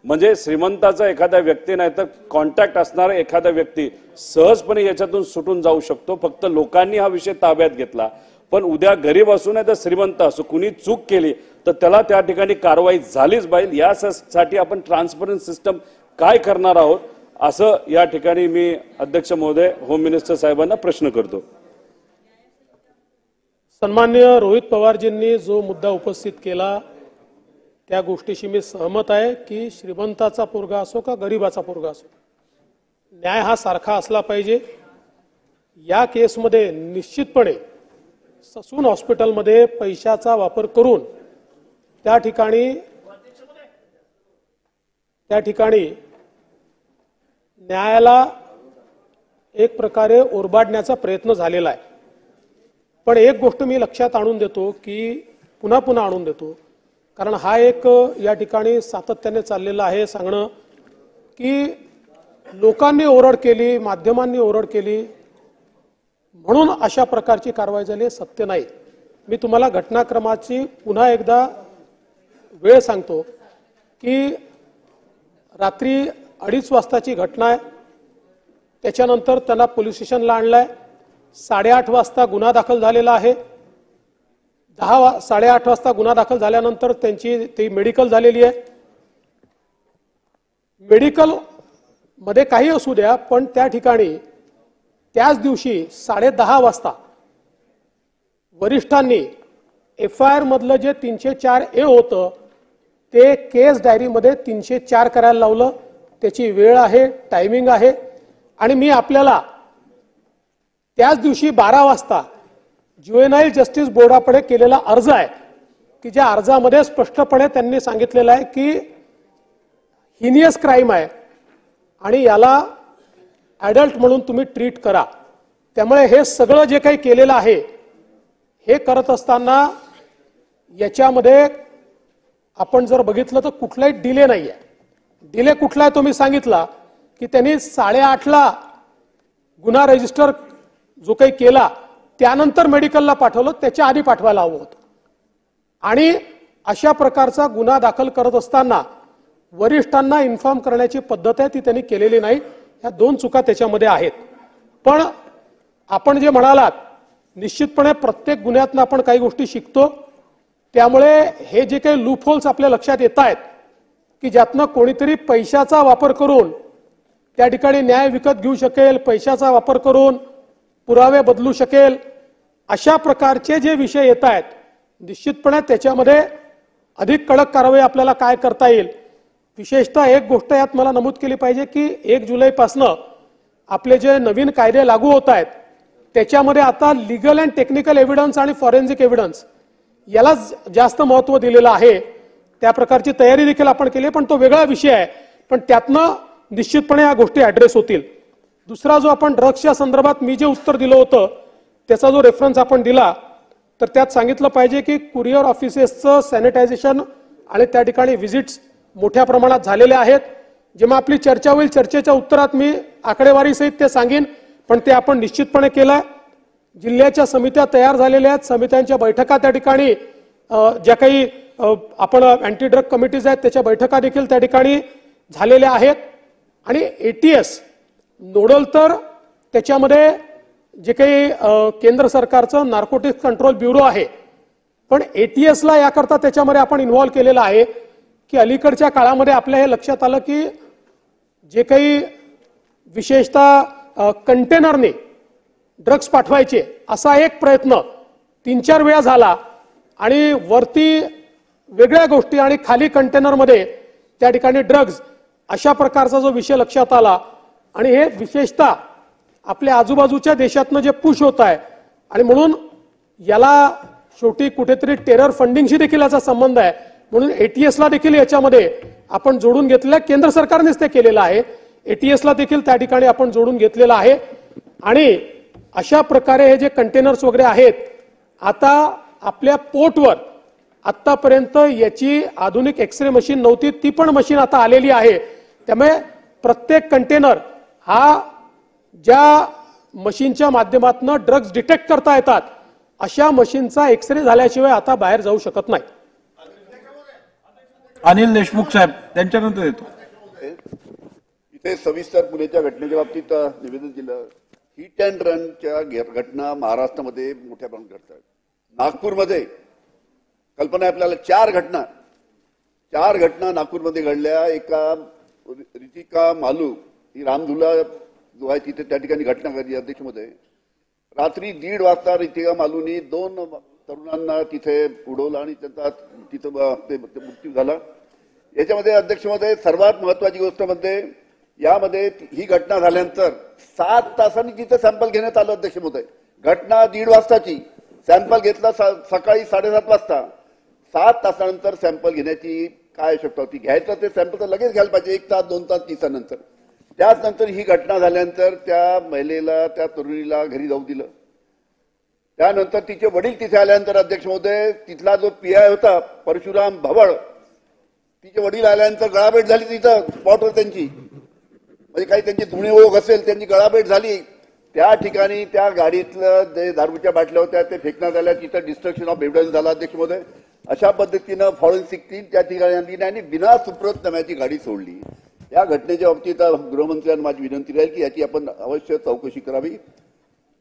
म्हणजे श्रीमंताचा एखादा व्यक्ती नाही तर कॉन्टॅक्ट असणारा एखादा व्यक्ती सहजपणे याच्यातून सुटून जाऊ शकतो. फक्त लोकांनी हा विषय ताब्यात घेतला. पण उद्या गरीब असू नाही तर श्रीमंत असो, कुणी चूक केली तर त्याला त्या ठिकाणी कारवाई झालीच पाहिजे. यासाठी आपण ट्रान्सपरंट सिस्टम काय करणार आहोत असं या ठिकाणी मी अध्यक्ष महोदय होम मिनिस्टर साहेबांना प्रश्न करतो. सन्माननीय रोहित पवारजींनी जो मुद्दा उपस्थित केला त्या गोष्टीशी मी सहमत आहे की श्रीमंताचा पोरगा असो का गरीबाचा पोरगा असो, न्याय हा सारखा असला पाहिजे. या केसमध्ये निश्चितपणे ससून हॉस्पिटलमध्ये पैशाचा वापर करून त्या ठिकाणी न्यायाला एक प्रकारे ओरबाडण्याचा प्रयत्न झालेला आहे. पण एक गोष्ट मी लक्षात आणून देतो की पुन्हा आणून देतो, कारण हा एक या ठिकाणी सातत्याने चाललेला आहे सांगणं की लोकांनी ओरड केली, माध्यमांनी ओरड केली म्हणून अशा प्रकारची कारवाई झाली, सत्य नाही. मी तुम्हाला घटनाक्रमाची पुन्हा एकदा वेळ सांगतो की रात्री 2:30 वाजताची घटना आहे. त्याच्यानंतर त्यांना पोलीस स्टेशनला आणलाय. 8:30 वाजता गुन्हा दाखल झालेला आहे. 8:30 वाजता गुन्हा दाखल झाल्यानंतर ती मेडिकल झालेली आहे. मेडिकल मध्ये काही असू द्या, पण त्या ठिकाणी त्याच दिवशी 10:30 वाजता वरिष्ठांनी FIR मधलं जे 304A होतं ते केस डायरीमध्ये 304 करायला लावलं. त्याची वेळ आहे, टायमिंग आहे. आणि मी आपल्याला त्याच दिवशी 12 वाजता ज्युएनाईल जस्टिस बोर्डाकडे केलेला अर्ज आहे की ज्या अर्जामध्ये स्पष्टपणे त्यांनी सांगितलेलं आहे की हिनियस क्राईम आहे आणि याला ॲडल्ट म्हणून तुम्ही ट्रीट करा. त्यामुळे हे सगळं जे काही केलेलं आहे हे करत असताना याच्यामध्ये आपण जर बघितलं तर कुठलाही डिले नाही आहे. डिले कुठला आहे तो मी सांगितला की त्यांनी 8:30ला गुन्हा रजिस्टर जो काही केला त्यानंतर मेडिकलला पाठवलं, त्याच्या आधी पाठवायला हवं होतं. आणि अशा प्रकारचा गुन्हा दाखल करत असताना वरिष्ठांना इन्फॉर्म करण्याची पद्धत आहे ती त्यांनी केलेली नाही. ह्या 2 चुका त्याच्यामध्ये आहेत. पण आपण जे म्हणालात निश्चितपणे प्रत्येक गुन्ह्यातनं आपण काही गोष्टी शिकतो. त्यामुळे हे जे काही लूप होल्स आपल्या लक्षात येत आहेत की ज्यातनं कोणीतरी पैशाचा वापर करून त्या ठिकाणी न्याय विकत घेऊ शकेल, पैशाचा वापर करून पुरावे बदलू शकेल, अशा प्रकारचे जे विषय येत आहेत निश्चितपणे त्याच्यामध्ये अधिक कडक कारवाई आपल्याला काय करता येईल. विशेषतः एक गोष्ट यात मला नमूद केली पाहिजे की 1 जुलैपासनं आपले जे नवीन कायदे लागू होत आहेत त्याच्यामध्ये आता लीगल अँड टेक्निकल एव्हिडन्स आणि फॉरेन्सिक एव्हिडन्स याला जास्त महत्व दिलेलं आहे. त्या प्रकारची तयारी देखील आपण केली, पण तो वेगळा विषय आहे. पण त्यातनं निश्चितपणे या गोष्टी ॲड्रेस होतील. दुसरा जो आपण ड्रग्सच्या संदर्भात मी जे उत्तर दिलं होतं त्याचा जो रेफरन्स आपण दिला तर त्यात सांगितलं पाहिजे की कुरिअर ऑफिसेसचं सॅनिटायझेशन आणि त्या ठिकाणी व्हिजिट्स मोठ्या प्रमाणात झालेले आहेत. जेव्हा आपली चर्चा होईल चर्चेच्या उत्तरात मी आकडेवारी सहित ते सांगेन, पण ते आपण निश्चितपणे केलं. जिल्ह्याच्या समित्या तयार झालेल्या आहेत. समित्यांच्या बैठका त्या ठिकाणी ज्या काही आपण अँटी ड्रग कमिटीज आहेत त्याच्या बैठका देखील त्या ठिकाणी झालेल्या आहेत. आणि ATS नोडल तर त्याच्यामध्ये जे काही केंद्र सरकारचं नार्कोटिक्स कंट्रोल ब्युरो आहे, पण ATSला याकरता त्याच्यामध्ये आपण इन्व्हॉल्व केलेलं आहे की अलीकडच्या काळामध्ये आपल्या हे लक्षात आलं की जे काही विशेषतः कंटेनरने ड्रग्स पाठवायचे असा एक प्रयत्न 3-4 वेळा झाला आणि वरती वेगळ्या गोष्टी आणि खाली कंटेनरमध्ये त्या ठिकाणी ड्रग्ज अशा प्रकारचा जो विषय लक्षात आला. आणि हे विशेषतः आपल्या आजूबाजूच्या देशातनं जे पुश होत आहे आणि म्हणून याला शेवटी कुठेतरी टेरर फंडिंगशी देखील याचा संबंध आहे. म्हणून ATSला देखील याच्यामध्ये आपण जोडून घेतलेलं आहे. केंद्र सरकारनेच ते केलेलं आहे. ATSला देखील त्या ठिकाणी आपण जोडून घेतलेलं आहे. आणि अशा प्रकारे हे जे कंटेनर्स वगैरे आहेत आता आपल्या पोर्टवर आतापर्यंत याची आधुनिक एक्सरे मशीन नव्हती, ती पण मशीन आता आलेली आहे. त्यामुळे प्रत्येक कंटेनर हा ज्या मशीनच्या माध्यमातून ड्रग्ज डिटेक्ट करता येतात अशा मशीनचा एक्सरे झाल्याशिवाय आता बाहेर जाऊ शकत नाही. अनिल देशमुख साहेब त्यांच्यानंतर येतो. इथे सविस्तर पुण्याच्या घटनेच्या बाबतीत निवेदन दिलं. हिट अँड रनच्या घटना महाराष्ट्रामध्ये मोठ्या प्रमाणात घडतात. नागपूरमध्ये कल्पना आहे आपल्याला 4 घटना नागपूरमध्ये घडल्या. एका रितिका मालू ही रामझुला जो आहे तिथे त्या ठिकाणी घटना घडली. अध्यक्षमध्ये रात्री 1:30 वाजता रितिका मालूनी 2 तरुणांना तिथे उडवलं आणि त्यांचा तिथं मृत्यू झाला. याच्यामध्ये अध्यक्षमध्ये सर्वात महत्वाची गोष्ट म्हणजे यामध्ये ही घटना झाल्यानंतर 7 तासांनी तिथे सॅम्पल घेण्यात आलं. अध्यक्षमध्ये घटना 1:30 वाजताची, सॅम्पल घेतला सकाळी 7:30 वाजता. 7 तासानंतर सॅम्पल घेण्याची काय आवश्यकता होती? घ्यायचं ते सॅम्पल तर लगेच घ्यायला पाहिजे, 1 तास 2 तास 3 तासानंतर. त्याच नंतर ही घटना झाल्यानंतर त्या महिलेला, त्या तरुणीला घरी जाऊ दिलं. त्यानंतर तिचे वडील तिथे आल्यानंतर अध्यक्ष महोदय तिथला जो PI होता परशुराम भवळ, तिचे वडील आल्यानंतर गळाभेट झाली तिथं स्पॉटवर त्यांची, म्हणजे काही त्यांची जुनी ओळख असेल त्यांची गळाभेट झाली. त्या ठिकाणी त्या गाडीतलं जे दारूच्या बाटल्या होत्या ते फेकण्यात आल्या. तिथं डिस्ट्रक्शन ऑफ एव्हिडन्स झाला. अध्यक्ष महोदय अशा पद्धतीनं फॉरेन्सिक टीम त्या ठिकाणी आणली आणि बिना सुप्रतनाम्याची गाडी सोडली. या घटनेच्या बाबतीत गृहमंत्र्यांना माझी विनंती राहील की याची आपण अवश्य चौकशी करावी.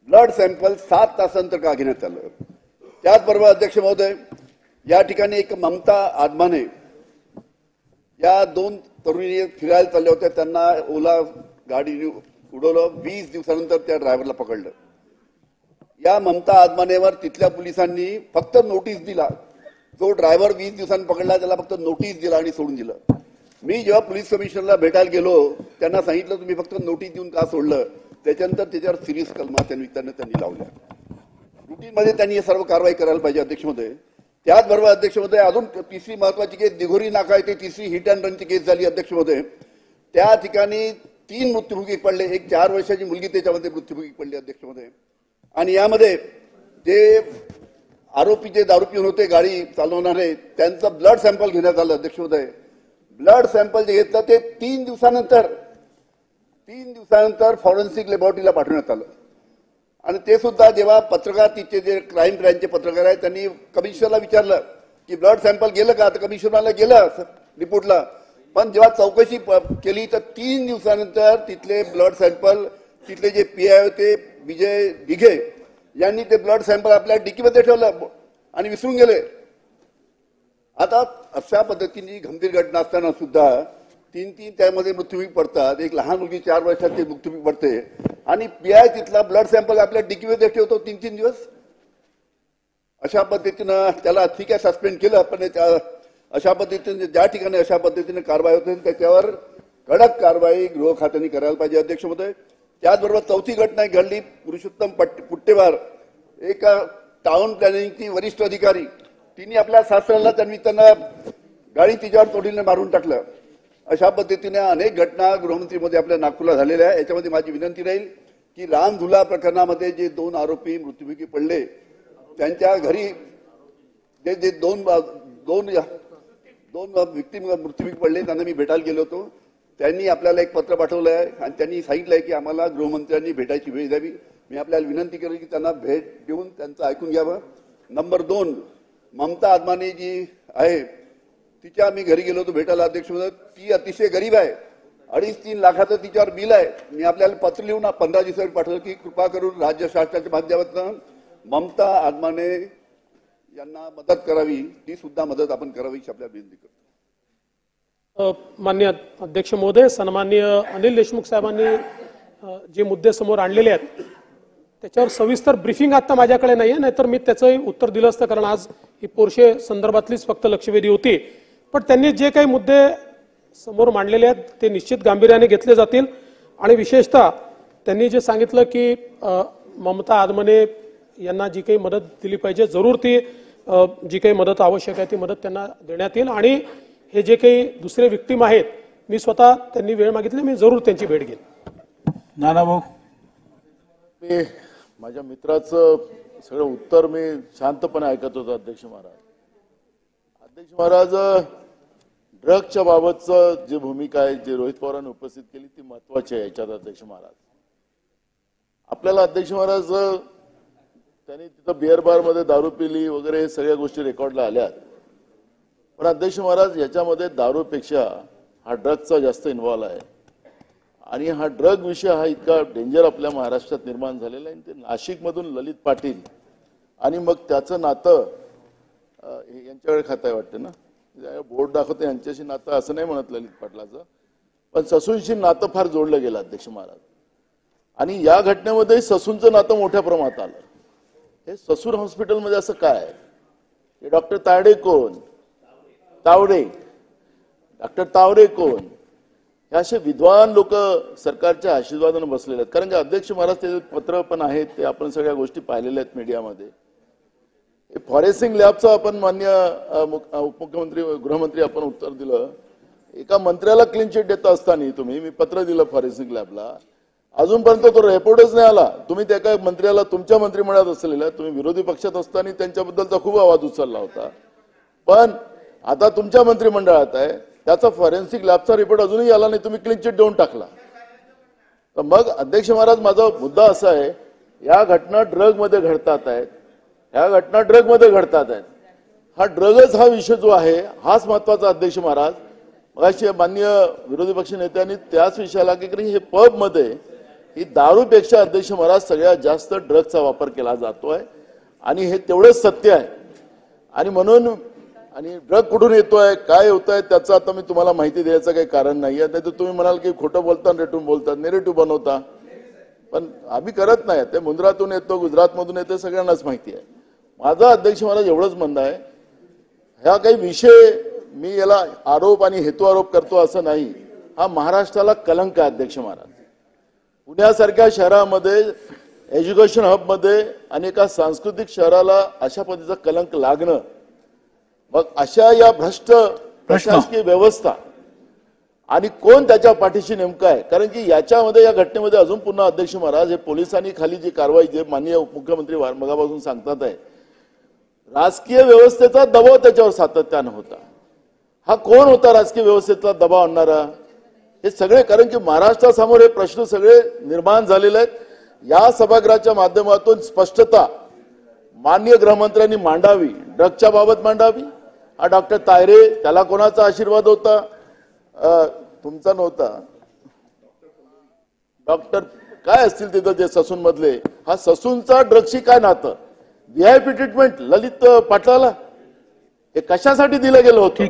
ब्लड सॅम्पल 7 तासानंतर का घेण्यात आलं? त्याचबरोबर अध्यक्ष महोदय या ठिकाणी एक ममता आदमाने या 2 तरुणी फिरायला चालल्या होत्या, त्यांना ओला गाडीने उडवलं. 20 दिवसानंतर त्या ड्रायव्हरला पकडलं. या ममता आदमानेवर तिथल्या पोलिसांनी फक्त नोटीस दिला. जो ड्रायव्हर 20 दिवसांनी पकडला त्याला फक्त नोटीस दिला आणि सोडून दिलं. मी जेव्हा पोलीस कमिशनरला भेटायला गेलो त्यांना सांगितलं तुम्ही फक्त नोटीस देऊन का सोडलं. त्याच्यानंतर त्याच्यावर सिरियस कलमा त्यांनी लावल्या. रुटीनमध्ये त्यांनी हे सर्व कारवाई करायला पाहिजे अध्यक्ष महोदय. त्याचबरोबर अध्यक्ष महोदय अजून तिसरी महत्वाची केस दिघोरी नाका येथे तिसरी हिट अँड रनची केस झाली अध्यक्ष महोदय. त्या ठिकाणी 3 मृत्युमुखी पडले. एक 4 वर्षाची मुलगी त्याच्यामध्ये मृत्युमुखी पडली अध्यक्ष महोदय. आणि यामध्ये जे आरोपी जे दारू पिऊन होते गाडी चालवणारे त्यांचं ब्लड सॅम्पल घेण्यात आलं अध्यक्ष महोदय. ब्लड सॅम्पल जे घेतलं ते 3 दिवसानंतर फॉरेन्सिक लॅबोरेटरीला पाठवण्यात आलं. आणि ते सुद्धा जेव्हा पत्रकार तिथे जे क्राईम ब्रँचचे पत्रकार आहेत त्यांनी कमिशनरला विचारलं की ब्लड सॅम्पल गेलं का, तर कमिशनरला गेलं रिपोर्टला. पण जेव्हा चौकशी केली तर 3 दिवसानंतर तिथले ब्लड सॅम्पल तिथले जे PI होते विजय दिघे यांनी ते ब्लड सॅम्पल आपल्या डिकीमध्ये ठेवलं आणि विसरून गेले. आता अशा पद्धतीने गंभीर घटना असताना सुद्धा 3 त्यामध्ये मृत्युमुखी पडतात. एक लहान मुलगी 4 वर्षाची मृत्युमुखी पडते आणि PI तिथला ब्लड सॅम्पल आपल्या डिकीमध्ये ठेवतो 3 दिवस. अशा पद्धतीनं त्याला ठीक आहे सस्पेंड केलं, पण अशा पद्धतीने ज्या ठिकाणी अशा पद्धतीने कारवाई होते त्याच्यावर कडक कारवाई गृह खात्याने करायला पाहिजे अध्यक्ष महोदय. त्याचबरोबर चौथी घटना घडली. पुरुषोत्तम पुट्टेवार एक टाउन प्लॅनिंगची वरिष्ठ अधिकारी तिने आपल्या सासऱ्याला त्यांना गाडी तिच्यावर तोडीने मारून टाकलं. अशा पद्धतीने अनेक घटना गृहमंत्री मध्ये आपल्या नागपूरला झालेल्या आहे. याच्यामध्ये माझी विनंती राहील की रामझुला प्रकरणामध्ये जे 2 आरोपी मृत्युमुखी पडले त्यांच्या घरी जे दोन व्यक्ती मृत्युमुखी पडले त्यांना मी भेटायला गेलो होतो. त्यांनी आपल्याला एक पत्र पाठवलं आहे आणि त्यांनी सांगितलंय की आम्हाला गृहमंत्र्यांनी भेटायची वेळ द्यावी. मी आपल्याला विनंती करेल की त्यांना भेट देऊन त्यांचं ऐकून घ्यावं. नंबर 2 ममता आदमाने जी आहे तिच्या मी घरी गेलो होतो भेटायला अध्यक्ष महोदय. ती अतिशय गरीब आहे. 2.5-3 लाखाचं तिच्यावर बिल आहे. मी आपल्याला पत्र लिहून 15 दिवसांनी पाठवलं की कृपा करून राज्य शासनाच्या माध्यमातून ममता आदमाने यांना मदत करावी. ती सुद्धा मदत आपण करावी अशी आपल्याला विनंती करतो. माननीय अध्यक्ष महोदय, सन्माननीय अनिल देशमुख साहेबांनी जे मुद्दे समोर आणलेले आहेत त्याच्यावर सविस्तर ब्रीफिंग आता माझ्याकडे नाहीये, नाहीतर मी त्याचंही उत्तर दिलं असतं, कारण आज ही पोर्शे संदर्भातलीच फक्त लक्षवेधी होती. पण त्यांनी जे काही मुद्दे समोर मांडलेले आहेत ते निश्चित गांभीर्याने घेतले जातील. आणि विशेषतः त्यांनी जे सांगितलं की ममता आदमाने यांना जी काही मदत दिली पाहिजे जरूर ती जी काही मदत आवश्यक आहे ती मदत त्यांना देण्यात येईल. आणि हे जे काही दुसरे विक्टीम आहेत मी स्वतः त्यांनी वेळ मागितली मी जरूर त्यांची भेट घेईन. नाना भाऊ, मी माझ्या मित्राचं सगळं उत्तर मी शांतपणे ऐकत होतो अध्यक्ष महाराज. ड्रगच्या बाबतचं जी भूमिका आहे जी रोहित पवारांनी उपस्थित केली ती महत्वाची आहे याच्यात अध्यक्ष महाराज. आपल्याला अध्यक्ष महाराज त्यांनी तिथं बिअर बार मध्ये दारू पिली वगैरे सगळ्या गोष्टी रेकॉर्डला आल्यात. पण अध्यक्ष महाराज याच्यामध्ये दारूपेक्षा हा ड्रगचा जास्त इन्व्हॉल्व आहे. आणि हा ड्रग विषय हा इतका डेंजर आपल्या महाराष्ट्रात निर्माण झालेला आहे. ते नाशिकमधून ललित पाटील आणि मग त्याचं नातं यांच्याकडे खातं वाटतं ना, बोर्ड दाखवते यांच्याशी नातं असं नाही म्हणत ललित पाटलाचं, पण ससूनशी नातं फार जोडलं गेलं अध्यक्ष महाराज. आणि या घटनेमध्ये ससूनचं नातं मोठ्या प्रमाणात आलं. हे ससून हॉस्पिटलमध्ये असं काय, हे डॉक्टर तावडे कोण, डॉक्टर तावडे कोण, हे असे विद्वान लोक सरकारच्या आशीर्वादाने बसलेले आहेत. कारण की अध्यक्ष महाराज ते पत्र पण आहेत ते आपण सगळ्या गोष्टी पाहिलेल्या आहेत मीडियामध्ये. फॉरेन्सिक लॅबचं आपण मान्य उपमुख्यमंत्री गृहमंत्री आपण उत्तर दिलं. एका मंत्र्याला क्लीन चिट देता असताना तुम्ही मी पत्र दिलं फॉरेन्सिक लॅबला, अजूनपर्यंत तो रिपोर्टच नाही आला. तुम्ही त्या एका मंत्र्याला तुमच्या मंत्रिमंडळात असलेल्या तुम्ही विरोधी पक्षात असताना त्यांच्याबद्दलचा खूप आवाज उचलला होता. पण आता तुमच्या मंत्रिमंडळात आहे त्याचा फॉरेन्सिक लॅबचा रिपोर्ट अजूनही आला नाही, तुम्ही क्लीन चिट देऊन टाकला. तर मग अध्यक्ष महाराज माझा मुद्दा असा आहे, या घटना ड्रग मध्ये घडतात आहेत, ह्या घटना ड्रग मध्ये घडतात आहेत. हा ड्रगच हा विषय जो आहे हाच महत्वाचा अध्यक्ष महाराज. मगाशी माननीय विरोधी पक्ष नेत्यांनी त्याच विषयाला की हे पब मध्ये ही दारूपेक्षा अध्यक्ष महाराज सगळ्यात जास्त ड्रगचा वापर केला जातोय आणि हे तेवढंच सत्य आहे. आणि म्हणून आणि ड्रग कुठून येतोय काय होतंय त्याचं आता मी तुम्हाला माहिती द्यायचं काही कारण नाही आहे. नाही तर तुम्ही म्हणाल की खोटं बोलता रेटून बोलतात, नेरेटिव्ह बनवता. पण आम्ही करत नाही. ते मुंद्रातून येतो, गुजरातमधून येतो, सगळ्यांनाच माहिती आहे. माझं अध्यक्ष महाराज एवढंच म्हणणं आहे, ह्या काही विषय मी याला आरोप आणि हेतू आरोप करतो असं नाही. हा महाराष्ट्राला कलंक आहे अध्यक्ष महाराज. पुण्यासारख्या शहरामध्ये एज्युकेशन हबमध्ये आणि एका सांस्कृतिक शहराला अशा पद्धतीचा कलंक लागणं, मग अशा या भ्रष्ट प्रशासकीय व्यवस्था आणि कोण त्याच्या पाठीशी नेमकं आहे. कारण की याच्यामध्ये या घटनेमध्ये अजून पुन्हा अध्यक्ष महाराज हे पोलिसांनी खाली जी कारवाई जे माननीय उपमुख्यमंत्री मगापासून सांगतात आहे, राजकीय व्यवस्थेचा दबाव त्याच्यावर सातत्यानं होता. हा कोण होता राजकीय व्यवस्थेचा दबाव आणणारा? हे सगळे, कारण की महाराष्ट्रासमोर हे प्रश्न सगळे निर्माण झालेले आहेत. या सभागृहाच्या माध्यमातून स्पष्टता माननीय गृहमंत्र्यांनी मांडावी, ड्रगच्या बाबत मांडावी. हा डॉक्टर तायरे, त्याला कोणाचा आशीर्वाद होता? तुमचा नव्हता. डॉक्टर काय असतील तिथं ते ससून मधले, हा ससूनचा ड्रगशी काय नातं? व्हीआयपी ट्रीटमेंट ललित पाटलाला हे कशासाठी दिलं गेलं होतं?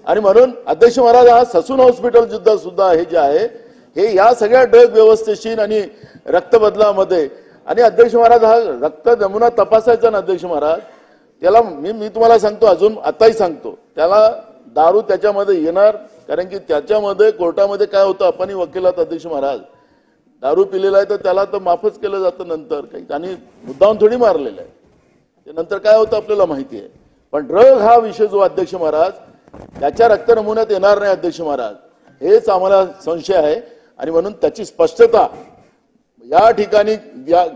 आणि म्हणून अध्यक्ष महाराज हा ससून हॉस्पिटल सुद्धा हे जे आहे हे या सगळ्या ड्रग व्यवस्थेशी आणि रक्तबदलामध्ये, आणि अध्यक्ष महाराज हा रक्त नमुना तपासायचा ना अध्यक्ष महाराज, त्याला मी तुम्हाला सांगतो, अजून आताही सांगतो, त्याला दारू त्याच्यामध्ये येणार. कारण की त्याच्यामध्ये कोर्टामध्ये काय होतं, आपणही वकिलात अध्यक्ष महाराज, दारू पिलेला आहे तर त्याला तर माफच केलं जातं नंतर काही, आणि मुद्दाम थोडी मारलेलं आहे. ते नंतर काय होतं आपल्याला माहिती आहे. पण ड्रग हा विषय जो अध्यक्ष महाराज त्याच्या रक्त नमुन्यात येणार नाही अध्यक्ष महाराज, हेच आम्हाला संशय आहे. आणि म्हणून त्याची स्पष्टता या ठिकाणी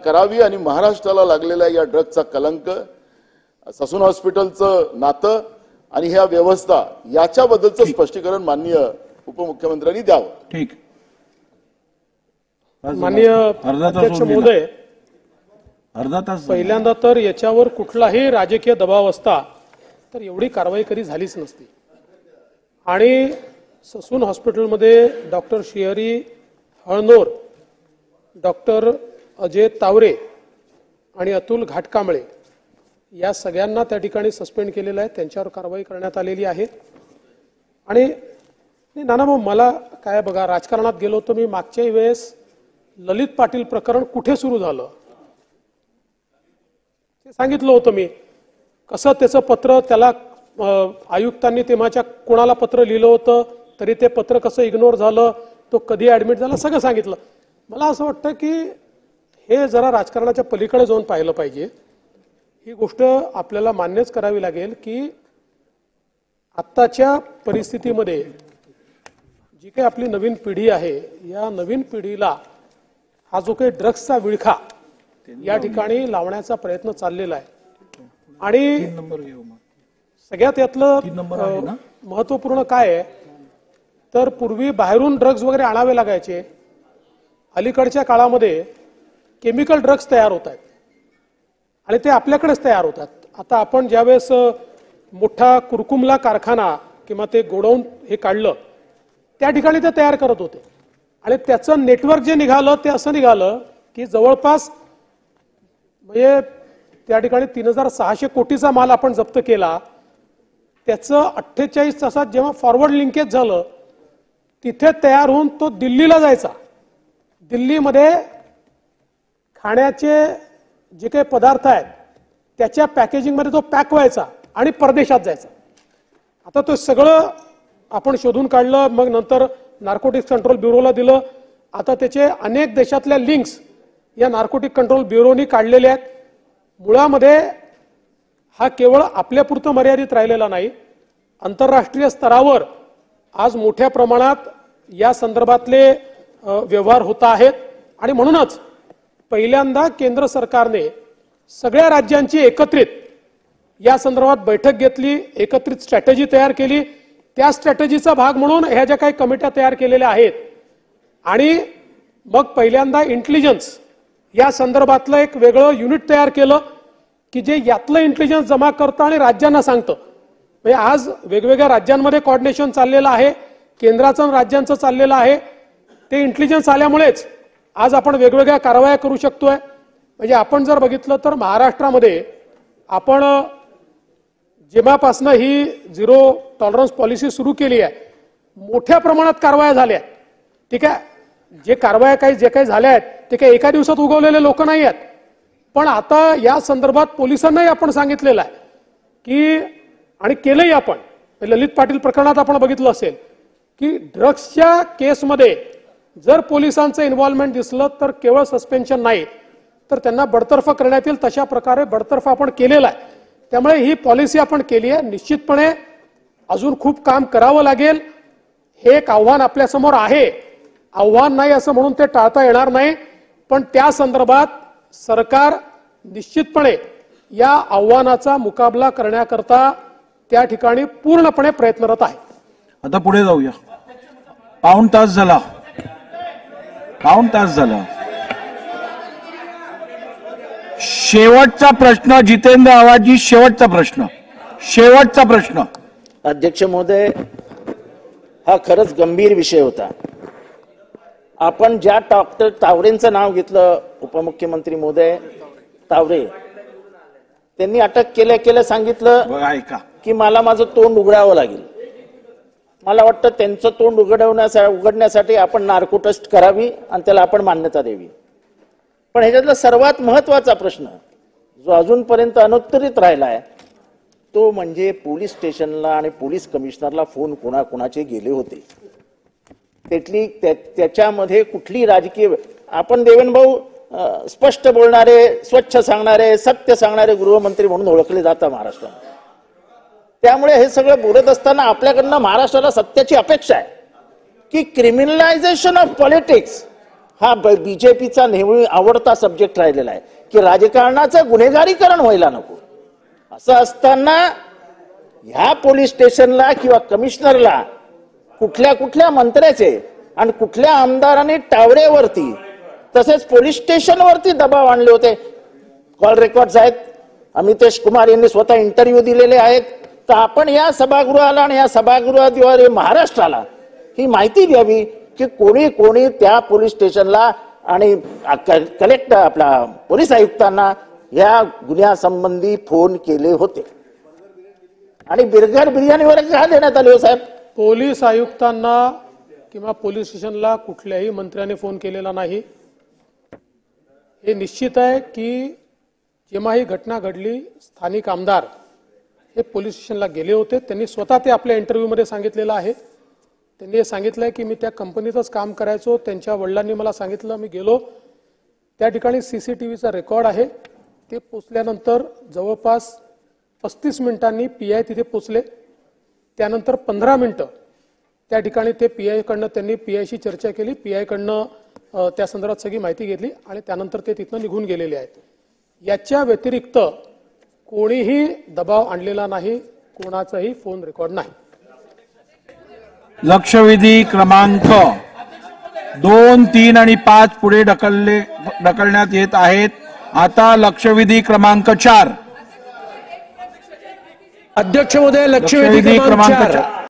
करावी. आणि महाराष्ट्राला लागलेल्या या ड्रगचा कलंक, ससून हॉस्पिटलचं नातं आणि ह्या व्यवस्था याच्याबद्दलचं स्पष्टीकरण माननीय उपमुख्यमंत्र्यांनी द्यावं. ठीक. माननीय अध्यक्ष महोदय, अर्धा तास पहिल्यांदा तर याच्यावर कुठलाही राजकीय दबाव असता तर एवढी कारवाई कधी झालीच नसती. आणि ससून हॉस्पिटलमध्ये डॉक्टर श्रीहरी हळनोर, डॉक्टर अजय तावरे आणि अतुल घाटकांबळे या सगळ्यांना त्या ठिकाणी सस्पेंड केलेलं आहे, त्यांच्यावर कारवाई करण्यात आलेली आहे. आणि नाना भाऊ, मला काय बघा, राजकारणात गेलो होतो मी मागच्याही वेळेस, ललित पाटील प्रकरण कुठे सुरू झालं ते सांगितलं होतं मी. कसं त्याचं पत्र, त्याला आयुक्तांनी तेव्हाच्या कोणाला पत्र लिहिलं होतं, तरी ते पत्र कसं इग्नोर झालं, तो कधी ऍडमिट झाला, सगळं सांगितलं. मला असं वाटतं की हे जरा राजकारणाच्या पलीकडे जाऊन पाहिलं पाहिजे. ही गोष्ट आपल्याला मान्यच करावी लागेल की आत्ताच्या परिस्थितीमध्ये जी काही आपली नवीन पिढी आहे, या नवीन पिढीला हा जो काही ड्रग्सचा विळखा या ठिकाणी लावण्याचा प्रयत्न चाललेला आहे. आणि सगळ्यात यातलं महत्वपूर्ण काय आहे तर पूर्वी बाहेरून ड्रग्ज वगैरे आणावे लागायचे. अलीकडच्या काळामध्ये केमिकल ड्रग्ज तयार होत आहेत आणि ते आपल्याकडेच तयार होतात. आता आपण ज्यावेळेस मोठा कुरकुमला कारखाना किंवा ते गोडाऊन हे काढलं, त्या ठिकाणी ते तयार करत होते. आणि त्याचं नेटवर्क जे निघालं ते असं निघालं की जवळपास म्हणजे त्या ठिकाणी 3600 कोटीचा माल आपण जप्त केला. त्याचं 48 तासात जेव्हा फॉरवर्ड लिंकेज झालं, तिथे तयार होऊन तो दिल्लीला जायचा. दिल्लीमध्ये खाण्याचे जे काही पदार्थ आहेत त्याच्या पॅकेजिंगमध्ये तो पॅक व्हायचा आणि परदेशात जायचा. आता तो सगळं आपण शोधून काढलं, मग नंतर नार्कोटिक्स कंट्रोल ब्युरोला दिलं. आता त्याचे अनेक देशातल्या लिंक्स या नार्कोटिक कंट्रोल ब्युरोनी काढलेले आहेत. मुळामध्ये हा केवळ आपल्यापुरतं मर्यादित राहिलेला नाही, आंतरराष्ट्रीय स्तरावर आज मोठ्या प्रमाणात या संदर्भातले व्यवहार होत आहेत. आणि म्हणूनच पहिल्यांदा केंद्र सरकारने सगळ्या राज्यांची एकत्रित या संदर्भात बैठक घेतली, एकत्रित स्ट्रॅटेजी तयार केली. त्या स्ट्रॅटेजीचा भाग म्हणून ह्या ज्या काही कमिट्या तयार केलेल्या आहेत आणि मग पहिल्यांदा इंटेलिजन्स या संदर्भातलं एक वेगळं युनिट तयार केलं की जे यातलं इंटेलिजन्स जमा करतं आणि राज्यांना सांगतं. म्हणजे आज वेगवेगळ्या राज्यांमध्ये कोऑर्डिनेशन चाललेलं आहे, केंद्राचं आणि राज्यांचं चाललेलं आहे. ते इंटेलिजन्स आल्यामुळेच आज आपण वेगवेगळ्या कारवाया करू शकतोय. म्हणजे आपण जर बघितलं तर महाराष्ट्रामध्ये आपण जेव्हापासनं ही झिरो टॉलरन्स पॉलिसी सुरू केली आहे, मोठ्या प्रमाणात कारवाया झाल्या. ठीक आहे, जे कारवाया जे काही झाल्या आहेत ते काही एका दिवसात उगवलेले लोक नाही आहेत. पण आता या संदर्भात पोलिसांनाही आपण सांगितलेलं आहे की, आणि केलंही आपण, ललित पाटील प्रकरणात आपण बघितलं असेल की ड्रग्सच्या केसमध्ये जर पोलिसांचं इन्व्हॉल्वमेंट दिसलं तर केवळ सस्पेन्शन नाही तर त्यांना बडतर्फ करण्यात येईल. तशा प्रकारे बडतर्फ आपण केलेला आहे. त्यामुळे ही पॉलिसी आपण केली आहे. निश्चितपणे अजून खूप काम करावं लागेल. हे एक आव्हान आपल्यासमोर आहे. आव्हान नाही असं म्हणून ते टाळता येणार नाही, पण त्या संदर्भात सरकार निश्चितपणे या आव्हानाचा मुकाबला करण्याकरता त्या ठिकाणी पूर्णपणे प्रयत्नरत आहे. आता पुढे जाऊया. पाऊण तास झाला. शेवटचा प्रश्न जितेंद्र आव्हाडजी, शेवटचा प्रश्न. अध्यक्ष महोदय, हा खरंच गंभीर विषय होता. आपण ज्या डॉक्टर तावरेंचं नाव घेतलं, उपमुख्यमंत्री महोदय तावरे, त्यांनी अटक केल्या सांगितलं ऐका, की मला माझं तोंड उघडावं लागेल. मला वाटतं त्यांचं तोंड उघडण्यासाठी आपण नार्को टेस्ट करावी आणि त्याला आपण मान्यता द्यावी. पण ह्याच्यातला सर्वात महत्वाचा प्रश्न जो अजूनपर्यंत अनुत्तरित राहिला आहे तो म्हणजे पोलीस स्टेशनला आणि पोलीस कमिशनरला फोन कोणाचे गेले होते. त्याच्यामध्ये कुठली राजकीय, आपण देवेंद्र भाऊ स्पष्ट बोलणारे, स्वच्छ सांगणारे, सत्य सांगणारे गृहमंत्री म्हणून ओळखले जातात महाराष्ट्रात. त्यामुळे हे सगळं बोलत असताना आपल्याकडनं महाराष्ट्राला सत्याची अपेक्षा आहे की क्रिमिनलायझेशन ऑफ पॉलिटिक्स हा बीजेपीचा नेहमी आवडता सब्जेक्ट राहिलेला आहे की राजकारणाचं गुन्हेगारीकरण व्हायला नको. असं असताना ह्या पोलीस स्टेशनला किंवा कमिशनरला कुठल्या मंत्र्याचे आणि कुठल्या आमदारांनी टावरेवरती तसेच पोलीस स्टेशनवरती दबाव आणले होते. कॉल रेकॉर्ड्स आहेत. अमितेश कुमार यांनी स्वतः इंटरव्ह्यू दिलेले आहेत. तर आपण या सभागृहाला आणि या सभागृहाद्वारे महाराष्ट्राला ही माहिती द्यावी की कोणी त्या पोलीस स्टेशनला आणि कलेक्टर आपला पोलीस आयुक्तांना या गुन्ह्यासंबंधी फोन केले होते. आणि बिर्गर बिर्याणीवर का देण्यात आले हो साहेब? पोलीस आयुक्तांना किंवा पोलीस स्टेशनला कुठल्याही मंत्र्याने फोन केलेला नाही. हे निश्चित आहे की जेव्हा ही घटना घडली स्थानिक आमदार हे पोलीस स्टेशनला गेले होते. त्यांनी स्वतः ते आपल्या इंटरव्ह्यूमध्ये सांगितलेलं आहे. त्यांनी हे सांगितलंय की मी त्या कंपनीतच काम करायचो. त्यांच्या वडिलांनी मला सांगितलं, मी गेलो त्या ठिकाणी सीसीटीव्हीचा रेकॉर्ड आहे. ते पोचल्यानंतर जवळपास 35 मिनिटांनी पीआय तिथे पोचले. त्यानंतर 15 मिनिटं त्या ठिकाणी ते पीआय कडनं त्यांनी पीआयशी चर्चा केली. पीआय कडनं त्या संदर्भात सगळी माहिती घेतली आणि त्यानंतर ते तिथनं निघून गेलेले आहेत. याच्या व्यतिरिक्त कोणीही दबाव आणलेला नाही. कोणाचाही फोन रेकॉर्ड नाही. लक्षवेधी क्रमांक 2, 3 आणि 5 पुढे ढकलण्यात येत आहेत. आता लक्षवेधी क्रमांक 4. अध्यक्ष महोदय, लक्षवेधी क्रमांक 4